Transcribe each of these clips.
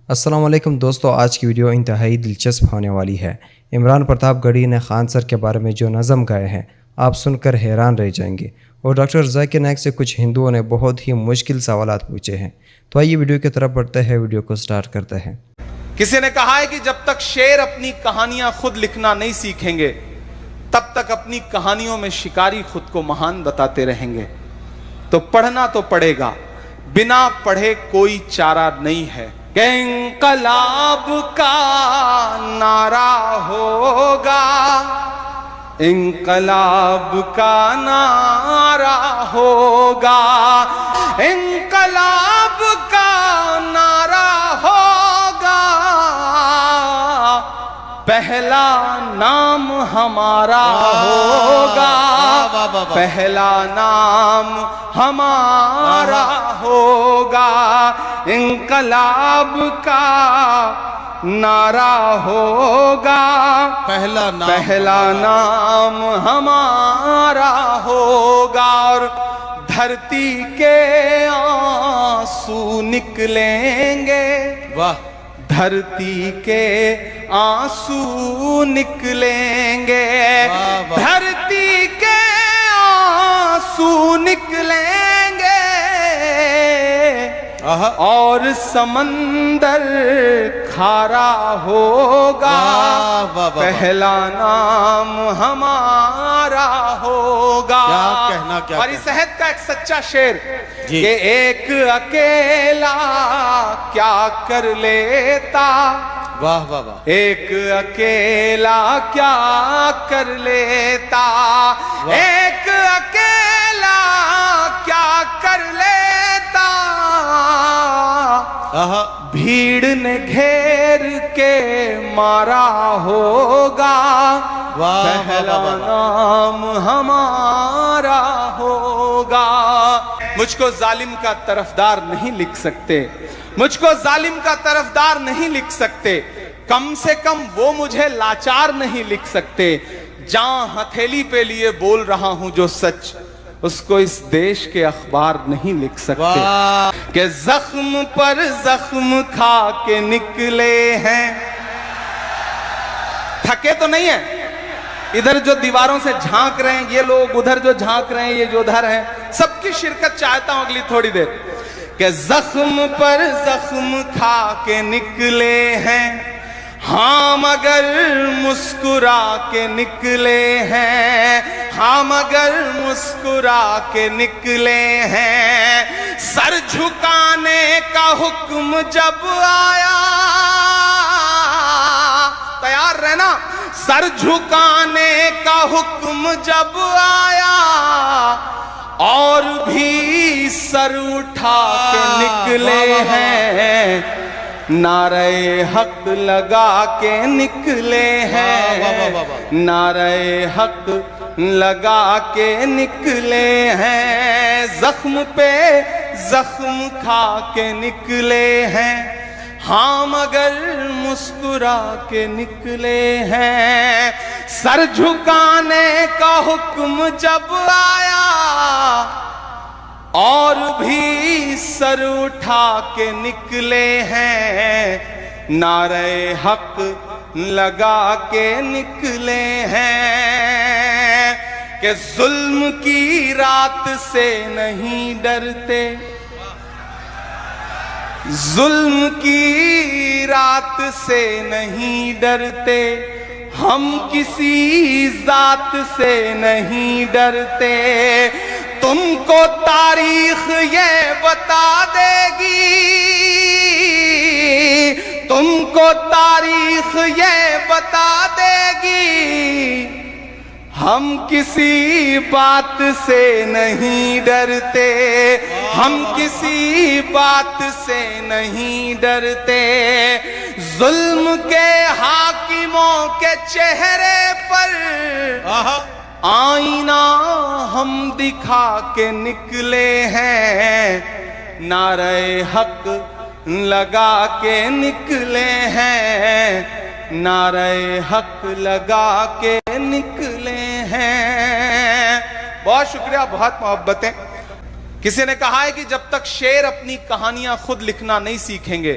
السلام علیکم دوستو، آج کی ویڈیو انتہائی دلچسپ ہونے والی ہے۔ عمران پرتاپ گڑھی نے خان سر کے بارے میں جو نظم گائے ہیں آپ سن کر حیران رہ جائیں گے، اور ڈاکٹر ذاکر نائک سے کچھ ہندوؤں نے بہت ہی مشکل سوالات پوچھے ہیں۔ تو آئیے ویڈیو کی طرف بڑھتے ہیں، ویڈیو کو سٹارٹ کرتے ہیں۔ کسی نے کہا ہے کہ جب تک شیر اپنی کہانیاں خود لکھنا نہیں سیکھیں گے تب تک اپنی کہانیوں میں شکاری خود کو مہان بتاتے رہیں گے۔ تو پڑھنا تو پڑے گا، بنا پڑھے کوئی چارہ نہیں ہے کہ انقلاب کا نعرہ ہوگا، انقلاب کا نعرہ ہوگا، انقلاب کا نعرہ ہوگا، پہلا نام ہمارا ہوگا، پہلا نام ہمارا ہوگا، انقلاب کا نعرہ ہوگا، پہلا نام ہمارا ہوگا، اور دھرتی کے آنسو نکلیں گے، واہ، دھرتی کے آنسو نکلیں گے، دھرتی کے آنسو نکلیں گے، اور سمندر کھارا ہوگا، پہلا نام ہمارا ہوگا۔ اور اس عہد کا ایک سچا شعر کہ ایک اکیلا کیا کر لیتا، واہ واہ واہ، ایک اکیلا کیا کر لیتا، ایک اکیلا کیا کر لیتا، بھیڑ نے گھیر کے مارا ہوگا، پہلا نام ہمارا ہوگا۔ مجھ کو ظالم کا طرفدار نہیں لکھ سکتے، مجھ کو ظالم کا طرفدار نہیں لکھ سکتے، کم سے کم وہ مجھے لاچار نہیں لکھ سکتے۔ جہاں ہتھیلی پہ لیے بول رہا ہوں جو سچ، اس کو اس دیش کے اخبار نہیں لکھ سکتے، کہ زخم پر زخم کھا کے نکلے ہیں، تھکے تو نہیں ہیں؟ ادھر جو دیواروں سے جھانک رہے ہیں یہ لوگ، ادھر جو جھانک رہے ہیں یہ جو ادھر ہیں، سب کی شرکت چاہتا ہوں اگلی تھوڑی دیر، کہ زخم پر زخم کھا کے نکلے ہیں، ہاں مگر مسکرا کے نکلے ہیں، ہاں مگر مسکرا کے نکلے ہیں، سر جھکانے کا حکم جب آیا، تیار رہنا، سر جھکانے کا حکم جب آیا، اور بھی سر اٹھا کے نکلے ہیں، نعرہ حق لگا کے نکلے ہیں، نعرہ حق لگا کے نکلے ہیں، زخم پہ زخم کھا کے نکلے ہیں، ہاں مگر مسکرا کے نکلے ہیں، سر جھکانے کا حکم جب آیا، اور بھی سر اٹھا کے نکلے ہیں، نعرہ حق لگا کے نکلے ہیں، کہ ظلم کی رات سے نہیں ڈرتے، ظلم کی رات سے نہیں ڈرتے، ہم کسی ذات سے نہیں ڈرتے، تم کو تاریخ یہ بتا دے گی، تم کو تاریخ یہ بتا دے گی، ہم کسی بات سے نہیں ڈرتے، ہم کسی بات سے نہیں ڈرتے، ظلم کے حاکموں کے چہرے پر آئینہ ہم دکھا کے نکلے ہیں، نعرہ حق لگا کے نکلے ہیں، نعرہ حق لگا کے نکلے ہیں۔ بہت شکریہ، بہت محبتیں۔ کسی نے کہا ہے کہ جب تک شعر اپنی کہانیاں خود لکھنا نہیں سیکھیں گے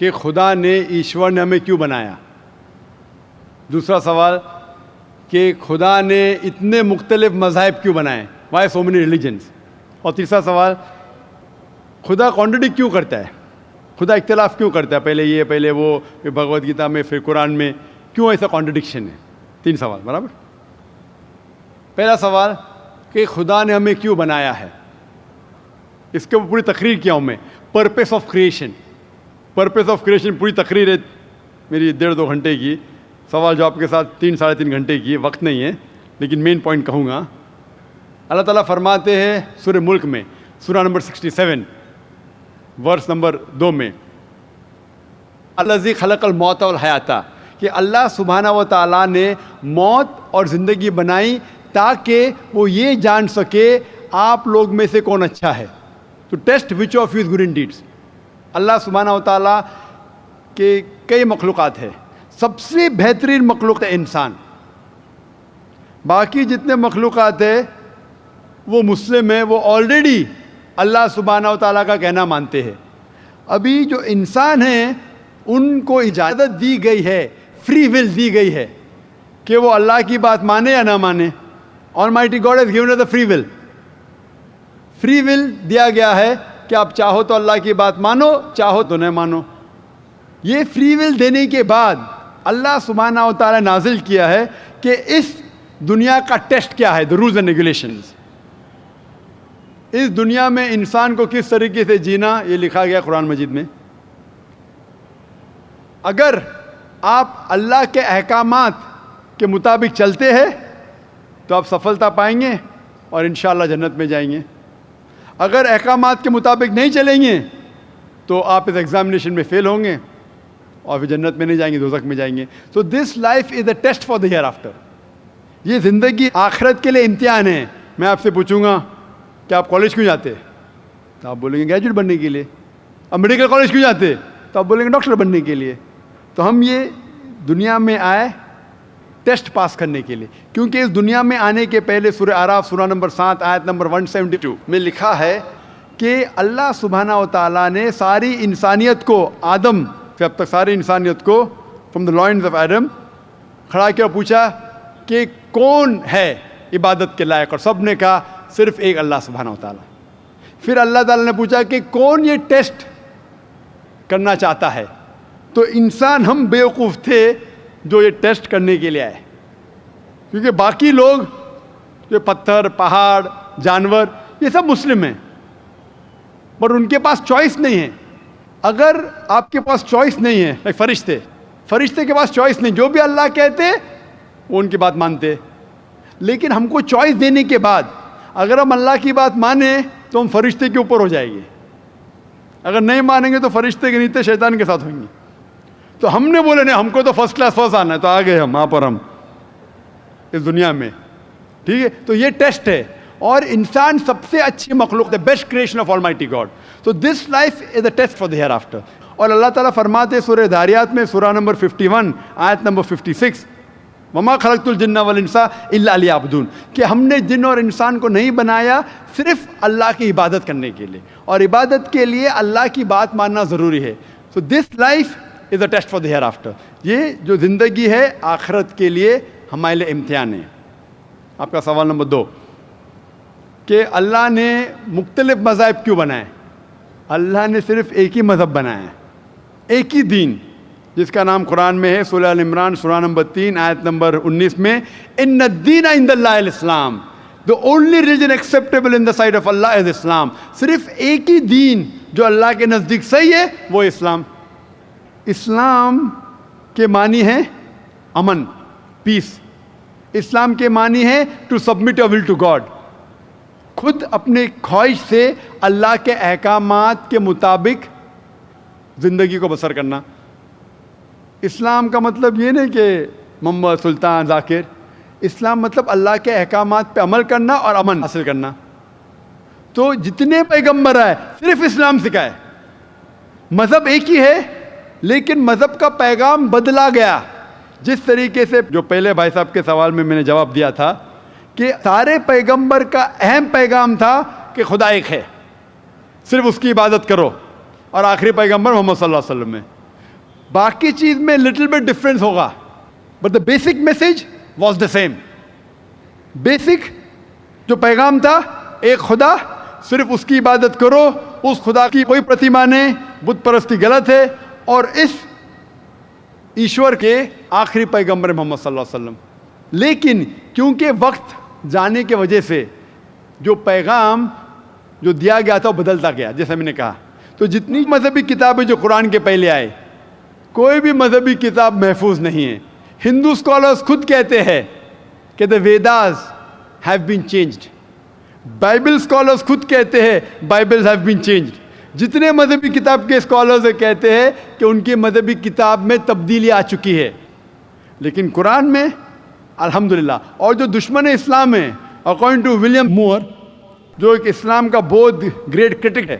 کہ خدا نے ایشور نے ہمیں کیوں بنایا. دوسرا سوال کہ خدا نے اتنے مختلف مذاہب کیوں بنائے, وائی سو مینی ریلیجنس. اور تیسرا سوال خدا کانٹرڈکٹ کیوں کرتا ہے, خدا اختلاف کیوں کرتا ہے, پہلے یہ پہلے وہ, پھر بھگوت گیتا میں, پھر قرآن میں, کیوں ایسا کانٹرڈکشن ہے. 3 سوال برابر. پہلا سوال کہ خدا نے ہمیں کیوں بنایا ہے, اس کے اوپر پوری تقریر کیا ہوں میں. Purpose of creation, purpose of creation پوری تقریر ہے میری 1.5-2 گھنٹے کی, سوال جواب کے ساتھ 3-3.5 گھنٹے کی, وقت نہیں ہے لیکن مین پوائنٹ کہوں گا. اللہ تعالیٰ فرماتے ہیں سورہ ملک میں, سورہ نمبر 67 ورس نمبر 2 میں, الذی خلق الموت والحیات, کہ اللہ سبحانہ و تعالیٰ نے موت اور زندگی بنائی تاکہ وہ یہ جان سکے آپ لوگ میں سے کون اچھا ہے, to test which of you is good in deeds. اللہ سبحانہ و تعالیٰ کے کئی مخلوقات ہیں, سب سے بہترین مخلوق ہے انسان. باقی جتنے مخلوقات ہیں وہ مسلم ہیں, وہ آلریڈی اللہ سبحانہ و تعالیٰ کا کہنا مانتے ہیں. ابھی جو انسان ہیں ان کو اجازت دی گئی ہے, فری ول دی گئی ہے کہ وہ اللہ کی بات مانے یا نہ مانے. Almighty God has given us the free will. Free will دیا گیا ہے کہ آپ چاہو تو اللہ کی بات مانو, چاہو تو نہ مانو. یہ فری ول دینے کے بعد اللہ سبحانہ و تعالیٰ نازل کیا ہے کہ اس دنیا کا ٹیسٹ کیا ہے, the rules and regulations. اس دنیا میں انسان کو کس طریقے سے جینا, یہ لکھا گیا قرآن مجید میں. اگر آپ اللہ کے احکامات کے مطابق چلتے ہیں تو آپ سفلتا پائیں گے اور انشاءاللہ جنت میں جائیں گے. اگر احکامات کے مطابق نہیں چلیں گے تو آپ اس ایگزامینیشن میں فیل ہوں گے اور پھر جنت میں نہیں جائیں گے, دوزخ میں جائیں گے. So this life is a test for the hereafter. یہ زندگی آخرت کے لیے امتحان ہے. میں آپ سے پوچھوں گا کہ آپ کالج کیوں جاتے, تو آپ بولیں گے گریجویٹ بننے کے لیے. اب میڈیکل کالج کیوں جاتے, تو آپ بولیں گے ڈاکٹر بننے کے لیے. تو ہم یہ دنیا میں آئے ٹیسٹ پاس کرنے کے لیے, کیونکہ اس دنیا میں آنے کے پہلے سورہ اعراف سورہ نمبر 7 آیت نمبر 172 میں لکھا ہے کہ اللہ سبحانہ و تعالیٰ نے ساری انسانیت کو, آدم سے اب تک ساری انسانیت کو, from the lines of Adam کھڑا کیا, پوچھا کہ کون ہے عبادت کے لائق, اور سب نے کہا صرف ایک اللہ سبحانہ و تعالیٰ. پھر اللہ تعالیٰ نے پوچھا کہ کون یہ ٹیسٹ کرنا چاہتا ہے, تو انسان ہم بیوقوف تھے جو یہ ٹیسٹ کرنے کے لیے آئے, کیونکہ باقی لوگ جو پتھر, پہاڑ, جانور, یہ سب مسلم ہیں, پر ان کے پاس چوائس نہیں ہے. اگر آپ کے پاس چوائس نہیں ہے, فرشتے کے پاس چوائس نہیں, جو بھی اللہ کہتے وہ ان کی بات مانتے. لیکن ہم کو چوائس دینے کے بعد اگر ہم اللہ کی بات مانیں تو ہم فرشتے کے اوپر ہو جائیں گے, اگر نہیں مانیں گے تو فرشتے کے نیچے شیطان کے ساتھ ہوئیں گے. تو ہم نے بولے نہیں, ہم کو تو فرسٹ کلاس فرسٹ آنا ہے, تو آ گئے ہم وہاں پر, ہم اس دنیا میں. ٹھیک ہے, تو یہ ٹیسٹ ہے, اور انسان سب سے اچھی مخلوق ہے, best creation of almighty God. So this life is a test for the hereafter. اور اللہ تعالیٰ فرماتے سورہ داریات میں سورہ نمبر 51 آیت نمبر 56, وما خلقت الجن والانس الا لیعبدون, کہ ہم نے جن اور انسان کو نہیں بنایا صرف اللہ کی عبادت کرنے کے لیے, اور عبادت کے لیے اللہ کی بات ماننا ضروری ہے. So this life is a test for the hereafter. یہ جو زندگی ہے آخرت کے لیے ہمارے لیے امتحان ہے. آپ کا سوال نمبر 2 کہ اللہ نے مختلف مذاہب کیوں بنائے. اللہ نے صرف ایک ہی مذہب بنایا ہے, ایک ہی دین, جس کا نام قرآن میں ہے سورہ ال عمران سورہ نمبر 3 آیت نمبر 19 میں, ان الدین عند اللہ الاسلام, the only religion acceptable in the sight of Allah is Islam. صرف ایک ہی دین جو اللہ کے نزدیک صحیح ہے وہ اسلام. اسلام کے معنی ہے امن, پیس. اسلام کے معنی ہے to submit your will to God, خود اپنے خواہش سے اللہ کے احکامات کے مطابق زندگی کو بسر کرنا. اسلام کا مطلب یہ نہیں کہ محمد سلطان ذاکر, اسلام مطلب اللہ کے احکامات پہ عمل کرنا اور امن حاصل کرنا. تو جتنے پیغمبر آئے صرف اسلام سکھائے. مذہب ایک ہی ہے لیکن مذہب کا پیغام بدلا گیا. جس طریقے سے جو پہلے بھائی صاحب کے سوال میں نے جواب دیا تھا کہ سارے پیغمبر کا اہم پیغام تھا کہ خدا ایک ہے, صرف اس کی عبادت کرو, اور آخری پیغمبر محمد صلی اللہ علیہ وسلم ہے. باقی چیز میں لٹل بٹ ڈفرینس ہوگا, but the basic message was the same. Basic جو پیغام تھا, ایک خدا, صرف اس کی عبادت کرو, اس خدا کی کوئی پرتیما نہیں, بت پرستی غلط ہے, اور اس ایشور کے آخری پیغمبر محمد صلی اللہ علیہ وسلم. لیکن کیونکہ وقت جانے کی وجہ سے جو پیغام جو دیا گیا تھا وہ بدلتا گیا, جیسا میں نے کہا. تو جتنی مذہبی کتابیں جو قرآن کے پہلے آئے, کوئی بھی مذہبی کتاب محفوظ نہیں ہے. ہندو اسکالرس خود کہتے ہیں کہ the Vedas have been changed. Bible scholars خود کہتے ہیں بائبل ہیو بین چینجڈ. جتنے مذہبی کتاب کے اسکالرز کہتے ہیں کہ ان کی مذہبی کتاب میں تبدیلی آ چکی ہے. لیکن قرآن میں الحمدللہ, اور جو دشمن اسلام ہیں, اکارڈنگ ٹو ولیم مور, جو ایک اسلام کا بہت گریٹ کرٹک ہے,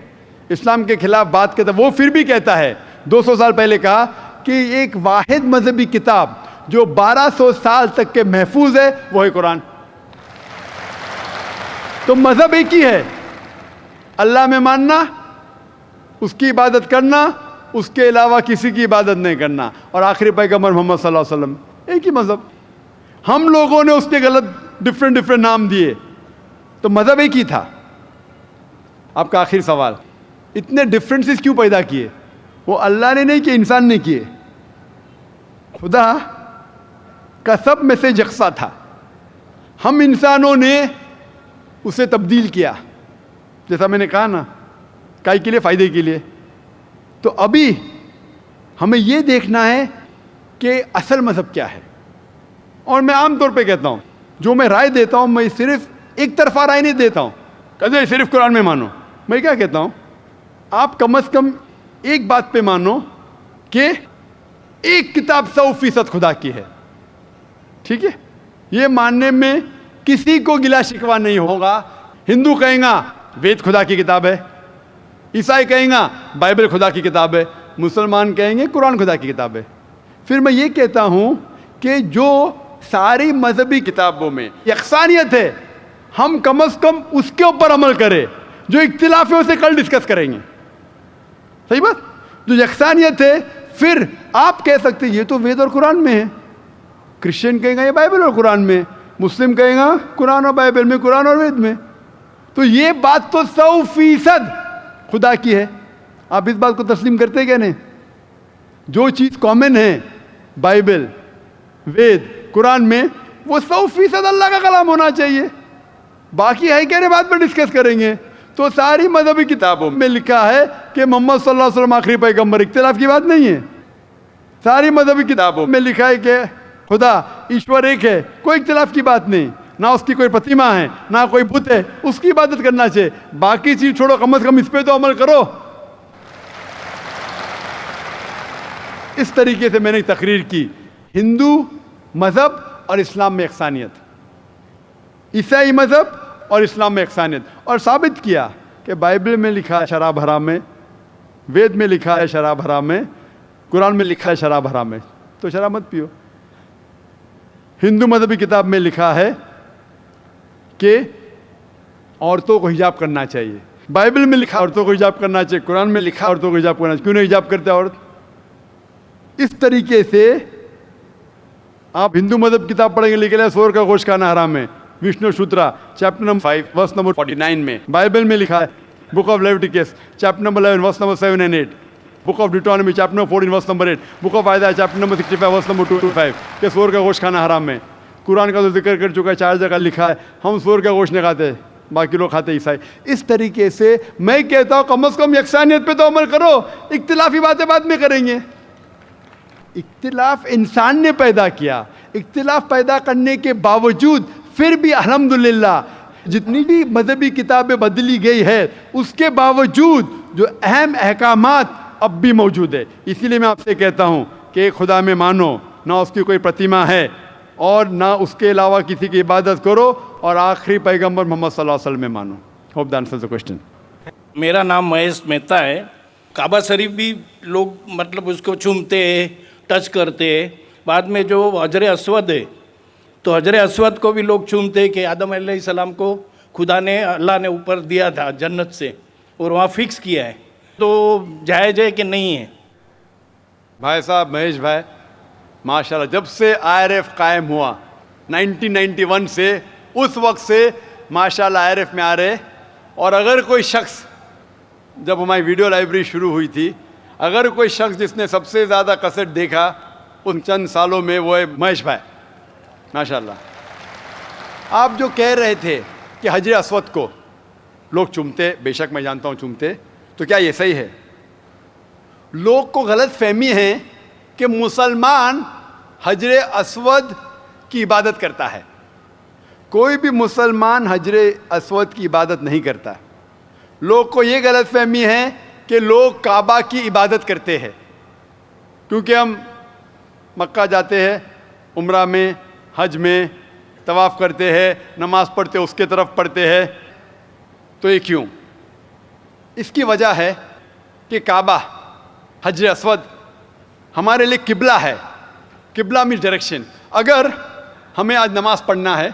اسلام کے خلاف بات کرتا ہے, وہ پھر بھی کہتا ہے 200 سال پہلے کہا کہ ایک واحد مذہبی کتاب جو 1200 سال تک کے محفوظ ہے وہ ہے قرآن. تو مذہب ایک ہی ہے, اللہ میں ماننا, اس کی عبادت کرنا, اس کے علاوہ کسی کی عبادت نہیں کرنا, اور آخری پیغمبر محمد صلی اللہ علیہ وسلم, ایک ہی مذہب. ہم لوگوں نے اس کے غلط ڈفرینٹ نام دیے, تو مذہب ایک ہی تھا. آپ کا آخری سوال, اتنے ڈفرینسز کیوں پیدا کیے؟ وہ اللہ نے نہیں کیے, انسان نے کیے. خدا کا سب میسج یکساں تھا, ہم انسانوں نے اسے تبدیل کیا, جیسا میں نے کہا نا, کائی کے لیے, فائدے کے لیے. تو ابھی ہمیں یہ دیکھنا ہے کہ اصل مذہب کیا ہے. اور میں عام طور پہ کہتا ہوں, جو میں رائے دیتا ہوں, میں صرف ایک طرفہ رائے نہیں دیتا ہوں کہ صرف قرآن میں مانو. میں کیا کہتا ہوں, آپ کم از کم ایک بات پہ مانو کہ ایک کتاب 100% خدا کی ہے. ٹھیک ہے, یہ ماننے میں کسی کو گلا شکوہ نہیں ہوگا. ہندو کہیں گا وید خدا کی کتاب ہے, عیسائی کہیں گا بائبل خدا کی کتاب ہے, مسلمان کہیں گے قرآن خدا کی کتاب ہے. پھر میں یہ کہتا ہوں کہ جو ساری مذہبی کتابوں میں یکسانیت ہے, ہم کم از کم اس کے اوپر عمل کریں. جو اختلاف ہے اسے کل ڈسکس کریں گے. صحیح بات, جو یکسانیت ہے, پھر آپ کہہ سکتے یہ تو وید اور قرآن میں ہے, کرسچن کہیں گا یہ بائبل اور قرآن میں, مسلم کہیں گا قرآن اور بائبل میں, قرآن اور وید میں. تو یہ بات تو 100% خدا کی ہے. آپ اس بات کو تسلیم کرتے کیا نہیں؟ جو چیز کامن ہے بائبل, وید, قرآن میں, وہ 100% اللہ کا کلام ہونا چاہیے. باقی ہے کہنے بات پر ڈسکس کریں گے. تو ساری مذہبی کتابوں میں لکھا ہے کہ محمد صلی اللہ علیہ وسلم آخری پیغمبر, اختلاف کی بات نہیں ہے. ساری مذہبی کتابوں میں لکھا ہے کہ خدا ایشور ایک ہے, کوئی اختلاف کی بات نہیں. نہ اس کی کوئی پرتیما ہے, نہ کوئی بت ہے, اس کی عبادت کرنا چاہیے. باقی چیز چھوڑو, کم از کم اس پہ تو عمل کرو. اس طریقے سے میں نے تقریر کی, ہندو مذہب اور اسلام میں یکسانیت, عیسائی مذہب اور اسلام میں یکسانیت, اور ثابت کیا کہ بائبل میں لکھا ہے شراب حرام ہے, وید میں لکھا ہے شراب حرام ہے, قرآن میں لکھا ہے شراب حرام ہے, تو شراب مت پیو. ہندو مذہبی کتاب میں لکھا ہے کہ عورتوں کو حجاب کرنا چاہیے, بائبل میں لکھا عورتوں کو حجاب کرنا چاہیے, قرآن میں لکھا عورتوں کو حجاب کرنا چاہیے. کیوں نہیں حجاب کرتے عورت؟ اس طریقے سے آپ ہندو مذہب کتاب پڑھیں گے, لکھا ہے سور کا گوشت کھانا حرام ہے, Vishnu Sutra chapter number 5 verse number 49 میں. بائبل میں لکھا ہے book of Leviticus chapter number 11 verse number 7 and 8, book of Deuteronomy chapter number 14 verse number 8, book of Isaiah chapter number 65 verse number 2 to 5 کہ سور کا گوشت کھانا حرام ہے. قرآن کا تو ذکر کر چکا ہے, 4 جگہ لکھا ہے ہم سور کا گوشت نہیں کھاتے, باقی لوگ کھاتے عیسائی. اس طریقے سے میں کہتا ہوں کم از کم یکسانیت پہ تو عمل کرو, اختلافی باتیں بعد میں کریں گے. اختلاف انسان نے پیدا کیا, اختلاف پیدا کرنے کے باوجود پھر بھی الحمدللہ جتنی بھی مذہبی کتابیں بدلی گئی ہے, اس کے باوجود جو اہم احکامات اب بھی موجود ہے. اسی لیے میں آپ سے کہتا ہوں کہ ایک خدا میں مانو, نہ اس کی کوئی پرتیما ہے اور نہ اس کے علاوہ کسی کی عبادت کرو, اور آخری پیغمبر محمد صلی اللہ علیہ وسلم میں مانو. Hope that answers the question. میرا نام مہیش مہتا ہے. کعبہ شریف بھی لوگ مطلب اس کو چومتے ہیں, ٹچ کرتے ہیں. بعد میں جو حجر اسود ہے, تو حجر اسود کو بھی لوگ چومتے ہیں کہ آدم علیہ السلام کو خدا نے, اللہ نے اوپر دیا تھا جنت سے اور وہاں فکس کیا ہے. تو جائز ہے کہ نہیں ہے؟ بھائی صاحب مہیش بھائی ماشاءاللہ جب سے IRF قائم ہوا 1991 سے اس وقت سے ماشاءاللہ IRF میں آ رہے. اور اگر کوئی شخص, جب ہماری ویڈیو لائبریری شروع ہوئی تھی, اگر کوئی شخص جس نے سب سے زیادہ کیسٹ دیکھا ان چند سالوں میں وہ ہے مہیش بھائی ماشاءاللہ. آپ جو کہہ رہے تھے کہ حجر اسود کو لوگ چومتے, بے شک میں جانتا ہوں چومتے, تو کیا یہ صحیح ہے؟ لوگ کو غلط فہمی ہے کہ مسلمان حجر اسود کی عبادت کرتا ہے. کوئی بھی مسلمان حجر اسود کی عبادت نہیں کرتا. لوگ کو یہ غلط فہمی ہے کہ لوگ کعبہ کی عبادت کرتے ہیں, کیونکہ ہم مکہ جاتے ہیں, عمرہ میں, حج میں طواف کرتے ہیں, نماز پڑھتے اس کے طرف پڑھتے ہیں. تو یہ کیوں؟ اس کی وجہ ہے کہ کعبہ, حجر اسود ہمارے لیے قبلہ ہے. قبلہ مینس ڈائریکشن. اگر ہمیں آج نماز پڑھنا ہے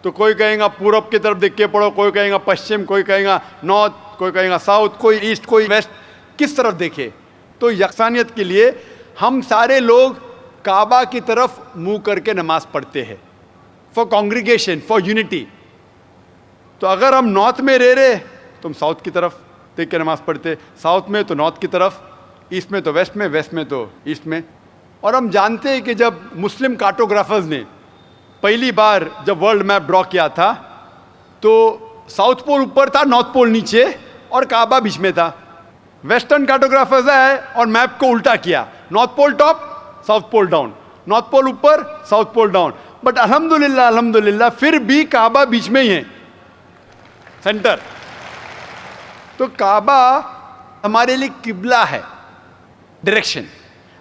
تو کوئی کہے گا پورب کی طرف دیکھ کے پڑھو, کوئی کہے گا پشچم, کوئی کہے گا نارتھ, کوئی کہے گا ساؤتھ, کوئی ایسٹ, کوئی ویسٹ, کس طرف دیکھے. تو یکسانیت کے لیے ہم سارے لوگ کعبہ کی طرف منہ کر کے نماز پڑھتے ہیں, فار کانگریگیشن, فار یونٹی. تو اگر ہم نارتھ میں رہ رہے تو ہم ساؤتھ کی طرف دیکھ کے نماز پڑھتے, ساؤتھ میں تو نارتھ کی طرف, ایسٹ میں تو ویسٹ میں, ویسٹ میں تو ایسٹ میں. اور ہم جانتے ہیں کہ جب مسلم کارٹوگرافرز نے پہلی بار جب ورلڈ میپ ڈرا کیا تھا تو ساؤتھ پول اوپر تھا, نارتھ پول نیچے, اور کعبہ بیچ میں تھا. ویسٹرن کارٹوگرافرز آئے اور میپ کو الٹا کیا, north pole top, south pole down, north pole اوپر, ساؤتھ پول ڈاؤن. بٹ الحمدللہ پھر بھی کعبہ بیچ میں ہی ہے, سینٹر. تو کعبہ ہمارے لیے قبلہ ہے, ڈائریکشن.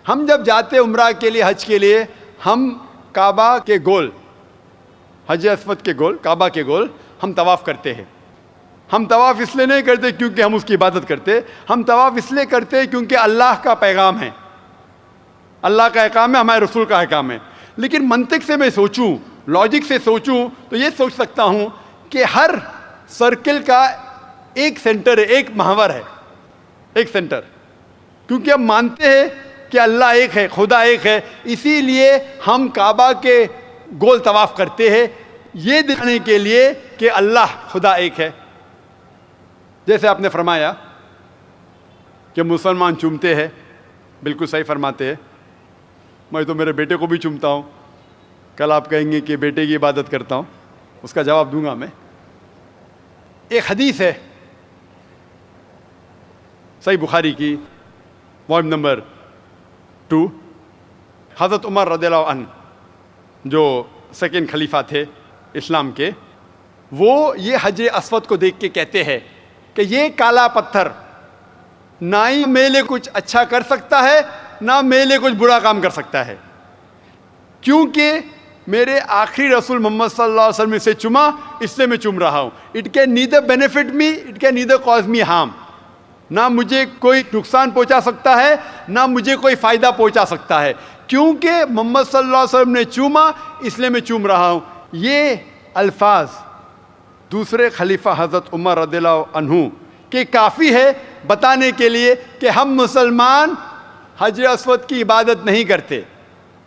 ہم جب جاتے عمرہ کے لیے, حج کے لیے, ہم کعبہ کے گول, حجر اسود کے گول, کعبہ کے گول ہم طواف کرتے ہیں. ہم طواف اس لیے نہیں کرتے کیونکہ ہم اس کی عبادت کرتے, ہم طواف اس لیے کرتے کیونکہ اللہ کا پیغام ہے, اللہ کا احکام ہے, ہمارے رسول کا احکام ہے. لیکن منطق سے میں سوچوں, لاجک سے سوچوں تو یہ سوچ سکتا ہوں کہ ہر سرکل کا ایک سینٹر ہے, ایک محور ہے, ایک سینٹر. کیونکہ ہم مانتے ہیں کہ اللہ ایک ہے, خدا ایک ہے, اسی لیے ہم کعبہ کے گول طواف کرتے ہیں, یہ دکھانے کے لیے کہ اللہ خدا ایک ہے. جیسے آپ نے فرمایا کہ مسلمان چومتے ہیں, بالکل صحیح فرماتے ہیں. میں تو میرے بیٹے کو بھی چومتا ہوں. کل آپ کہیں گے کہ بیٹے کی عبادت کرتا ہوں, اس کا جواب دوں گا میں. ایک حدیث ہے صحیح بخاری کی, والیوم نمبر 2, حضرت عمر رضی اللہ عنہ جو سیکنڈ خلیفہ تھے اسلام کے, وہ یہ حجر اسود کو دیکھ کے کہتے ہیں کہ یہ کالا پتھر نہ ہی میرے لیے کچھ اچھا کر سکتا ہے, نہ میرے لیے کچھ برا کام کر سکتا ہے, کیونکہ میرے آخری رسول محمد صلی اللہ علیہ وسلم سے چوما, اس لیے میں چوم رہا ہوں. It can neither benefit me, it can neither cause me harm. نہ مجھے کوئی نقصان پہنچا سکتا ہے, نہ مجھے کوئی فائدہ پہنچا سکتا ہے, کیونکہ محمد صلی اللہ علیہ وسلم نے چوما, اس لیے میں چوم رہا ہوں. یہ الفاظ دوسرے خلیفہ حضرت عمر رضی اللہ عنہ کہ کافی ہے بتانے کے لیے کہ ہم مسلمان حجر اسود کی عبادت نہیں کرتے.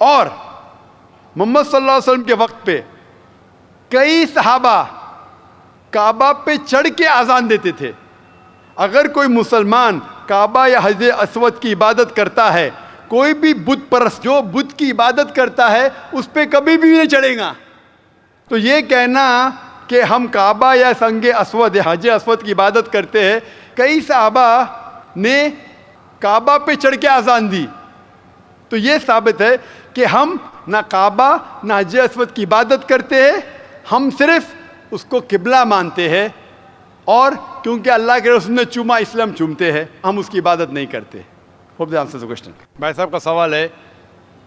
اور محمد صلی اللہ علیہ وسلم کے وقت پہ کئی صحابہ کعبہ پہ چڑھ کے اذان دیتے تھے. اگر کوئی مسلمان کعبہ یا حجر اسود کی عبادت کرتا ہے, کوئی بھی بت پرست جو بت کی عبادت کرتا ہے اس پہ کبھی بھی نہیں چڑھے گا. تو یہ کہنا کہ ہم کعبہ یا سنگ اسود یا حجر اسود کی عبادت کرتے ہیں, کئی صحابہ نے کعبہ پہ چڑھ کے اذان دی, تو یہ ثابت ہے کہ ہم نہ کعبہ نہ حجر اسود کی عبادت کرتے ہیں, ہم صرف اس کو قبلہ مانتے ہیں. اور کیونکہ اللہ کے رسول نے چوما اس لیے ہم چومتے ہیں, ہم اس کی عبادت نہیں کرتے. Hope the answer question. بھائی صاحب کا سوال ہے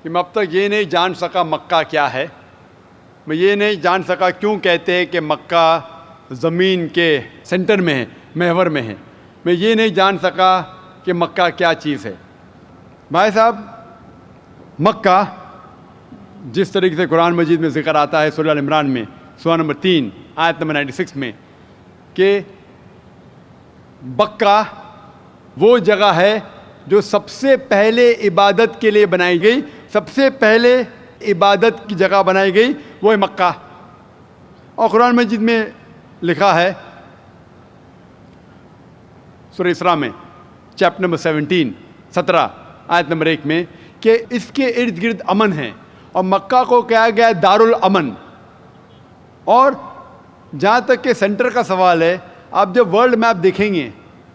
کہ میں اب تک یہ نہیں جان سکا مکہ کیا ہے, میں یہ نہیں جان سکا کیوں کہتے ہیں کہ مکہ زمین کے سینٹر میں ہے, محور میں ہے. میں یہ نہیں جان سکا کہ مکہ کیا چیز ہے. بھائی صاحب مکہ جس طریقے سے قرآن مجید میں ذکر آتا ہے سورہ ال عمران میں سورہ نمبر 3 آیت نمبر 96 میں کہ بکہ وہ جگہ ہے جو سب سے پہلے عبادت کے لیے بنائی گئی, سب سے پہلے عبادت کی جگہ بنائی گئی وہ ہے مکہ. اور قرآن مجید میں لکھا ہے سورہ اسراء میں چیپٹر نمبر 17 آیت نمبر 1 میں کہ اس کے ارد گرد امن ہے, اور مکہ کو کہا گیا ہے دار الامن. اور جہاں تک کہ سینٹر کا سوال ہے, آپ جب ورلڈ میپ دیکھیں گے,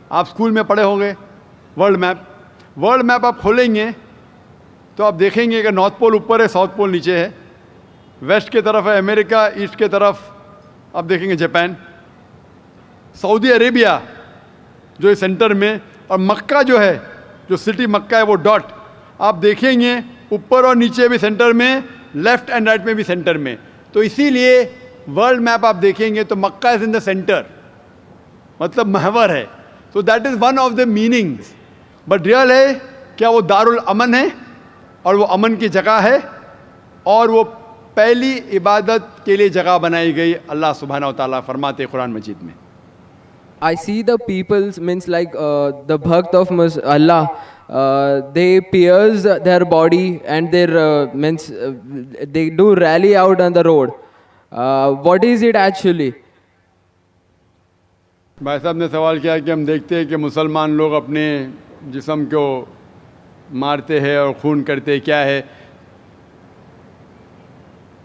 آپ اسکول میں پڑھے ہوں گے ورلڈ میپ آپ کھولیں گے تو آپ دیکھیں گے کہ نارتھ پول اوپر ہے, ساؤتھ پول نیچے ہے, ویسٹ کے طرف ہے امریکہ, ایسٹ کے طرف آپ دیکھیں گے جاپان, سعودی عربیہ جو ہے سینٹر میں, اور مکہ جو ہے, جو سٹی مکہ ہے وہ ڈاٹ آپ دیکھیں گے اوپر اور نیچے بھی سینٹر میں, لیفٹ اینڈ رائٹ میں بھی سینٹر میں. تو اسی لیے ورلڈ میپ آپ دیکھیں گے تو مکہ از ان دا سینٹر, مطلب محور ہے. تو that is one of the meanings. But real ہے کیا وہ دار الامن ہے, اور وہ امن کی جگہ ہے, اور وہ پہلی عبادت کے لیے جگہ بنائی گئی. اللہ سبحانہ و تعالیٰ فرماتے قرآن مجید میں, I see the people's means like the bhakt of Allah, they pierce their body and their means they do rally out on the road. What is it actually? بھائی صاحب نے سوال کیا کہ ہم دیکھتے ہیں کہ مسلمان لوگ اپنے جسم کو مارتے ہیں اور خون کرتے ہیں, کیا ہے؟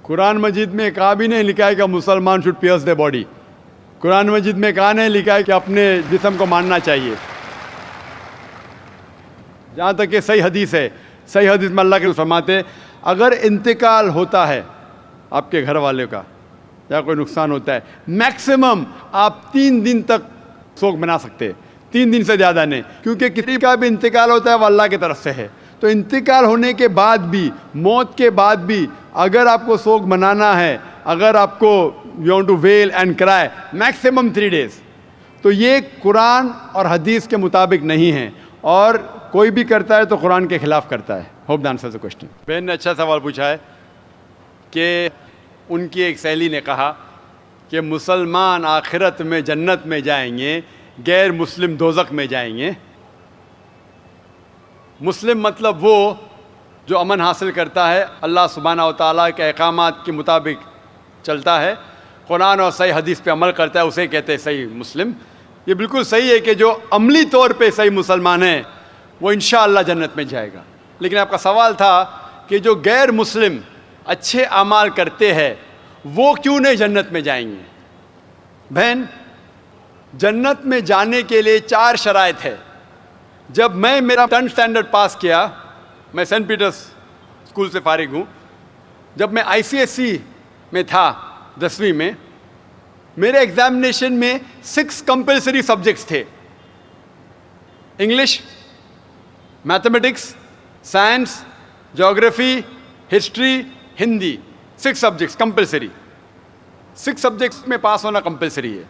قرآن مجید میں کہا بھی نہیں لکھا ہے کہ مسلمان شوڈ پیئرس دی باڈی. قرآن مجید میں کہا نہیں لکھا ہے کہ اپنے جسم کو مارنا چاہیے. جہاں تک کہ صحیح حدیث ہے, صحیح حدیث میں اللہ کے رسول فرماتے ہیں اگر انتقال ہوتا ہے آپ کے گھر والے کا یا کوئی نقصان ہوتا ہے, میکسیمم آپ 3 دن تک سوگ منا سکتے ہیں, 3 دن سے زیادہ نہیں, کیونکہ کسی کا بھی انتقال ہوتا ہے وہ اللہ کی طرف سے ہے. تو انتقال ہونے کے بعد بھی, موت کے بعد بھی اگر آپ کو سوگ منانا ہے, اگر آپ کو you want to wail and cry, maximum 3 days. تو یہ قرآن اور حدیث کے مطابق نہیں ہے, اور کوئی بھی کرتا ہے تو قرآن کے خلاف کرتا ہے. Hope the answer the question. بہن نے اچھا سوال پوچھا ہے کہ ان کی ایک سہیلی نے کہا کہ مسلمان آخرت میں جنت میں جائیں گے, غیر مسلم دوزخ میں جائیں گے. مسلم مطلب وہ جو امن حاصل کرتا ہے, اللہ سبحانہ و تعالیٰ کے احکامات کے مطابق چلتا ہے, قرآن اور صحیح حدیث پہ عمل کرتا ہے, اسے کہتے ہیں صحیح مسلم. یہ بالکل صحیح ہے کہ جو عملی طور پہ صحیح مسلمان ہے وہ انشاءاللہ جنت میں جائے گا. لیکن آپ کا سوال تھا کہ جو غیر مسلم اچھے اعمال کرتے ہیں وہ کیوں نہیں جنت میں جائیں گے؟ بہن, جنت میں جانے کے لیے 4 شرائط ہے. جب میں میرا 10th اسٹینڈرڈ پاس کیا, میں سینٹ پیٹرس اسکول سے فارغ ہوں, جب میں ICSE میں تھا 10ویں میں, میرے ایگزامینیشن میں 6 کمپلسری سبجیکٹس تھے. انگلش, میتھمیٹکس, سائنس, جغرافی, history, Hindi, 6 subjects compulsory. 6 subjects میں پاس ہونا کمپلسری ہے.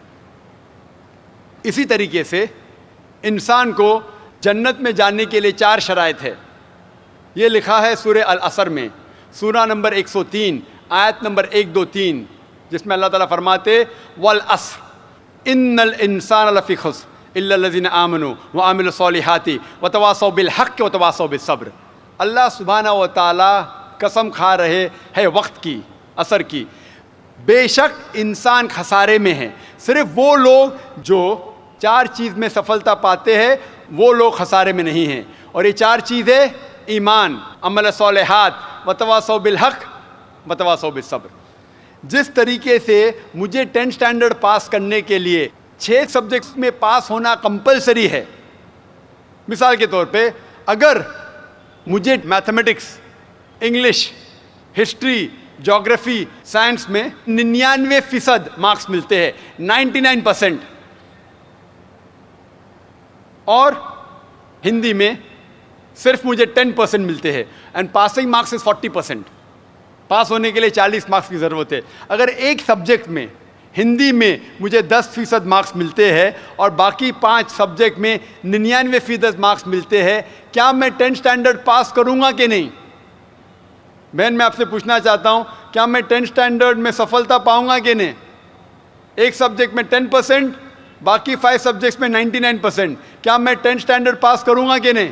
اسی طریقے سے انسان کو جنت میں جانے کے لیے 4 شرائط ہے. یہ لکھا ہے سورہ العصر میں, سورہ نمبر 103 آیت نمبر 1 2 3, جس میں اللہ تعالیٰ فرماتے والعصر ان الانسان لفی خسر الا الذین آمنوا وعملوا الصالحات وتواصوا بالحق وتواصوا بالصبر. اللہ سبحانہ و تعالیٰ قسم کھا رہے ہے وقت کی, عصر کی, بے شک انسان خسارے میں ہے. صرف وہ لوگ جو 4 چیز میں سفلتا پاتے ہیں وہ لوگ خسارے میں نہیں ہیں. اور یہ 4 چیزیں ایمان, عمل صالحات, وتواصوا بالحق, وتواصوا بالصبر. جس طریقے سے مجھے 10th اسٹینڈرڈ پاس کرنے کے لیے 6 سبجیکٹس میں پاس ہونا کمپلسری ہے. مثال کے طور پہ اگر مجھے میتھمیٹکس, انگلش, ہسٹری, جغرافی, سائنس میں 99% مارکس ملتے ہیں, 99%, اور ہندی میں صرف مجھے 10% ملتے ہیں, اینڈ پاسنگ مارکس از 40%. پاس ہونے کے لیے 40 مارکس کی ضرورت ہے. اگر ایک سبجیکٹ میں, ہندی میں مجھے 10% مارکس ملتے ہیں اور باقی 5 سبجیکٹ میں 99% مارکس ملتے ہیں, کیا میں 10th اسٹینڈرڈ پاس کروں گا کہ نہیں؟ بہن, میں آپ سے پوچھنا چاہتا ہوں, کیا میں 10th اسٹینڈرڈ میں سفلتا پاؤں گا کہ نہیں؟ ایک سبجیکٹ میں 10%, باقی 5 سبجیکٹس میں 99%, کیا میں 10th اسٹینڈرڈ پاس کروں گا کہ نہیں؟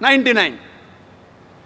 99,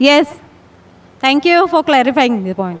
Yes. Thank you for clarifying the point.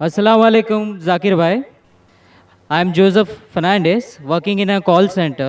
Assalamu alaikum, Zakir bhai. I am Joseph Fernandez, working in a call center.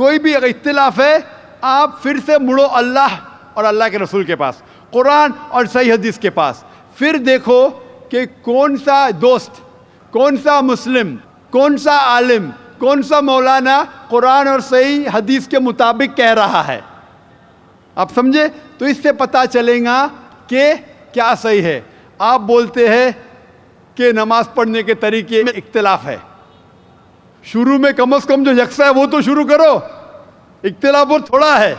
کوئی بھی اگر اختلاف ہے آپ پھر سے مڑو اللہ اور اللہ کے رسول کے پاس, قرآن اور صحیح حدیث کے پاس. پھر دیکھو کہ کون سا دوست, کون سا مسلم, کون سا عالم, کون سا مولانا قرآن اور صحیح حدیث کے مطابق کہہ رہا ہے. آپ سمجھے؟ تو اس سے پتہ چلے گا کہ کیا صحیح ہے. آپ بولتے ہیں کہ نماز پڑھنے کے طریقے میں اختلاف ہے. شروع میں کم از کم جو یکساں ہے وہ تو شروع کرو. اختلاف بہت تھوڑا ہے,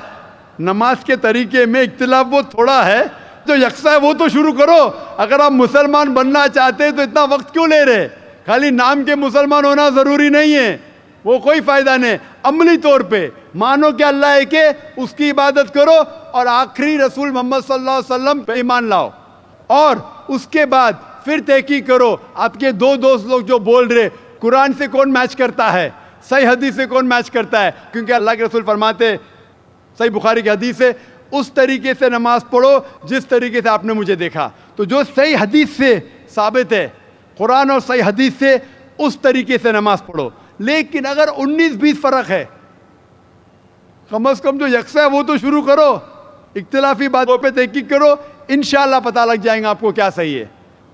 نماز کے طریقے میں اختلاف بہت تھوڑا ہے, جو یکساں ہے وہ تو شروع کرو. اگر آپ مسلمان بننا چاہتے ہیں تو اتنا وقت کیوں لے رہے؟ خالی نام کے مسلمان ہونا ضروری نہیں ہے, وہ کوئی فائدہ نہیں. عملی طور پہ مانو کہ اللہ ہے کہ اس کی عبادت کرو اور آخری رسول محمد صلی اللہ علیہ وسلم پہ ایمان لاؤ, اور اس کے بعد پھر تحقیق کرو. آپ کے دو دوست لوگ جو بول رہے قرآن سے کون میچ کرتا ہے, صحیح حدیث سے کون میچ کرتا ہے, کیونکہ اللہ کے رسول فرماتے, صحیح بخاری کی حدیث ہے, اس طریقے سے نماز پڑھو جس طریقے سے آپ نے مجھے دیکھا. تو جو صحیح حدیث سے ثابت ہے, قرآن اور صحیح حدیث سے, اس طریقے سے نماز پڑھو. لیکن اگر 19-20 فرق ہے, کم از کم جو یکساں ہے وہ تو شروع کرو. اختلافی باتوں پہ تحقیق کرو, انشاءاللہ پتہ لگ جائیں گا آپ کو کیا صحیح ہے.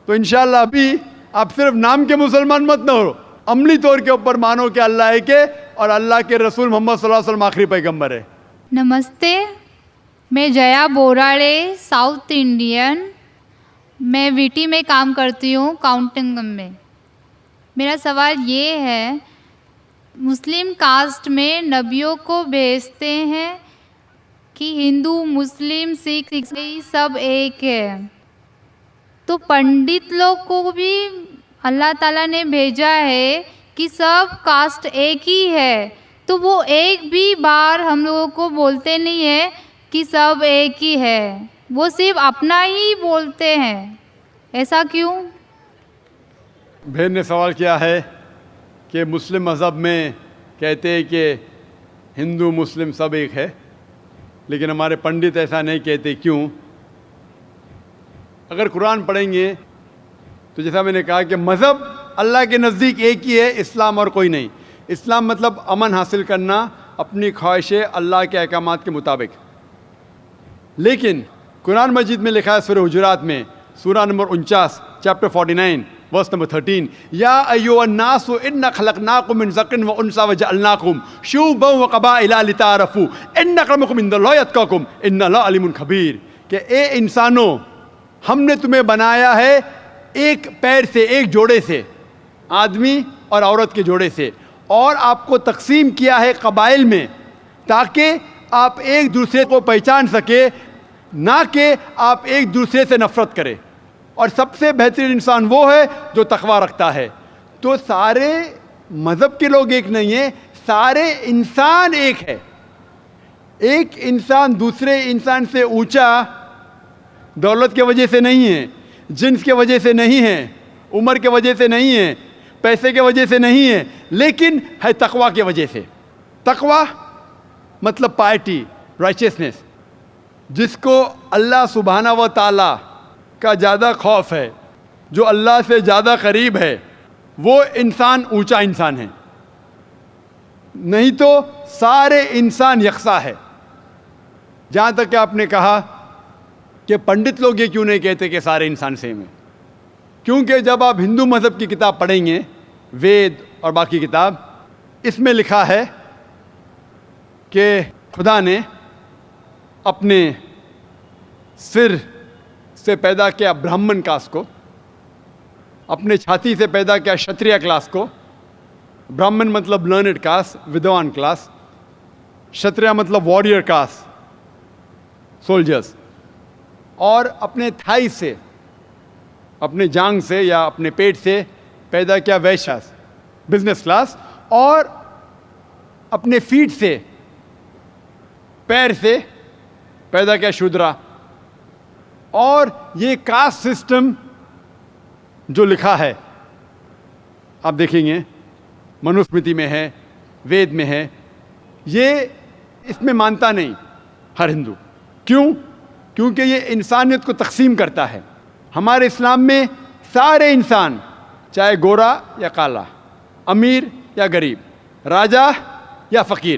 تو انشاءاللہ ابھی آپ صرف نام کے مسلمان مت نہ ہو, عملی طور کے اوپر مانو کہ اللہ ہے کہ اور اللہ کے رسول محمد صلی اللہ علیہ وسلم آخری پیغمبر ہے. نمستے, میں جیا بوراڑے, ساؤتھ انڈین. میں وی ٹی میں کام کرتی ہوں, کاؤنٹنگ میں. میرا سوال یہ ہے, مسلم کاسٹ میں نبیوں کو بھیجتے ہیں کہ ہندو, مسلم, سکھ, عیسائی سب ایک ہے, تو پنڈت لوگ کو بھی اللہ تعالیٰ نے بھیجا ہے کہ سب کاسٹ ایک ہی ہے, تو وہ ایک بھی بار ہم لوگوں کو بولتے نہیں ہیں کہ سب ایک ہی ہے, وہ صرف اپنا ہی بولتے ہیں. ایسا کیوں؟ بہن نے سوال کیا ہے کہ مسلم مذہب میں کہتے ہیں کہ ہندو مسلم سب ایک ہے, لیکن ہمارے پنڈت ایسا نہیں کہتے, کیوں؟ اگر قرآن پڑھیں گے تو جیسا میں نے کہا کہ مذہب اللہ کے نزدیک ایک ہی ہے, اسلام اور کوئی نہیں. اسلام مطلب امن حاصل کرنا اپنی خواہشیں اللہ کے احکامات کے مطابق. لیکن قرآن مجید میں لکھا ہے سورہ حجرات میں, سورہ نمبر 49, چیپٹر 49, ورس نمبر 13, یا ایھا الناس انا خلقناکم من ذکر و انثی وجعلناکم شعوبا وقبائل لتعارفوا ان اکرمکم عند اللہ اتقاکم ان اللہ علیم خبیر, کہ اے انسانوں, ہم نے تمہیں بنایا ہے ایک پیر سے, ایک جوڑے سے, آدمی اور عورت کے جوڑے سے, اور آپ کو تقسیم کیا ہے قبائل میں تاکہ آپ ایک دوسرے کو پہچان سکے, نہ کہ آپ ایک دوسرے سے نفرت کریں. اور سب سے بہترین انسان وہ ہے جو تقویٰ رکھتا ہے. تو سارے مذہب کے لوگ ایک نہیں ہیں, سارے انسان ایک ہے. ایک انسان دوسرے انسان سے اونچا دولت کے وجہ سے نہیں ہے, جنس کے وجہ سے نہیں ہے, عمر کے وجہ سے نہیں ہے, پیسے کے وجہ سے نہیں ہے, لیکن ہے تقویٰ کی وجہ سے. تقویٰ مطلب پائٹی, رائچسنس. جس کو اللہ سبحانہ و تعالیٰ کا زیادہ خوف ہے, جو اللہ سے زیادہ قریب ہے, وہ انسان اونچا انسان ہے. نہیں تو سارے انسان یکساں ہے. جہاں تک کہ آپ نے کہا کہ پنڈت لوگ یہ کیوں نہیں کہتے کہ سارے انسان سیم ہیں, کیونکہ جب آپ ہندو مذہب کی کتاب پڑھیں گے, وید اور باقی کتاب, اس میں لکھا ہے کہ خدا نے اپنے سر سے پیدا کیا برہمن کاسٹ کو, اپنے چھاتی سے پیدا کیا شتریہ کلاس کو. برہمن مطلب لرنڈ کاسٹ, ودوان کلاس. شتریہ مطلب وارڈیئر کاسٹ, سولجرز. اور اپنے تھائی سے, اپنے جانگ سے یا اپنے پیٹ سے پیدا کیا ویشیاز, بزنس کلاس. اور اپنے فیٹ سے, پیر سے پیدا کیا شودرا. اور یہ کاسٹ سسٹم جو لکھا ہے آپ دیکھیں گے منوسمرتی میں ہے, وید میں ہے, یہ اس میں مانتا نہیں ہر ہندو. کیوں؟ کیونکہ یہ انسانیت کو تقسیم کرتا ہے. ہمارے اسلام میں سارے انسان, چاہے گورا یا کالا, امیر یا غریب, راجا یا فقیر,